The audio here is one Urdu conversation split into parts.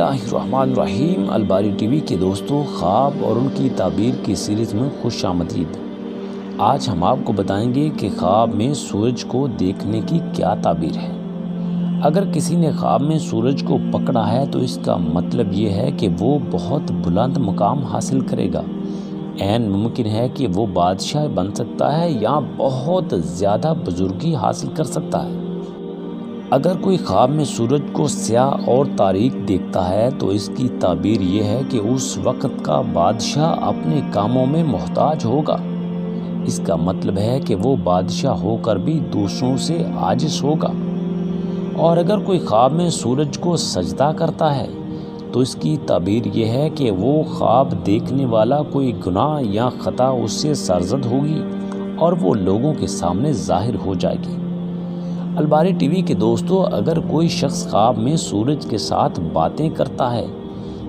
اللہ الرحمن الرحیم۔ الباری ٹی وی کے دوستوں، خواب اور ان کی تعبیر کی سیریز میں خوش آمدید۔ آج ہم آپ کو بتائیں گے کہ خواب میں سورج کو دیکھنے کی کیا تعبیر ہے۔ اگر کسی نے خواب میں سورج کو پکڑا ہے تو اس کا مطلب یہ ہے کہ وہ بہت بلند مقام حاصل کرے گا۔ عین ممکن ہے کہ وہ بادشاہ بن سکتا ہے یا بہت زیادہ بزرگی حاصل کر سکتا ہے۔ اگر کوئی خواب میں سورج کو سیاہ اور تاریک دیکھتا ہے تو اس کی تعبیر یہ ہے کہ اس وقت کا بادشاہ اپنے کاموں میں محتاج ہوگا۔ اس کا مطلب ہے کہ وہ بادشاہ ہو کر بھی دوسروں سے عاجز ہوگا۔ اور اگر کوئی خواب میں سورج کو سجدہ کرتا ہے تو اس کی تعبیر یہ ہے کہ وہ خواب دیکھنے والا کوئی گناہ یا خطا اس سے سرزد ہوگی اور وہ لوگوں کے سامنے ظاہر ہو جائے گی۔ الباری ٹی وی کے دوستوں، اگر کوئی شخص خواب میں سورج کے ساتھ باتیں کرتا ہے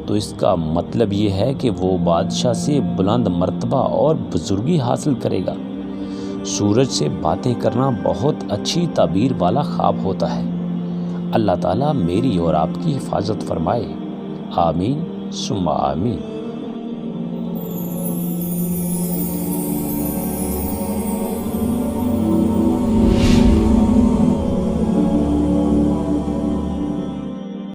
تو اس کا مطلب یہ ہے کہ وہ بادشاہ سے بلند مرتبہ اور بزرگی حاصل کرے گا۔ سورج سے باتیں کرنا بہت اچھی تعبیر والا خواب ہوتا ہے۔ اللہ تعالیٰ میری اور آپ کی حفاظت فرمائے۔ آمین ثم آمین۔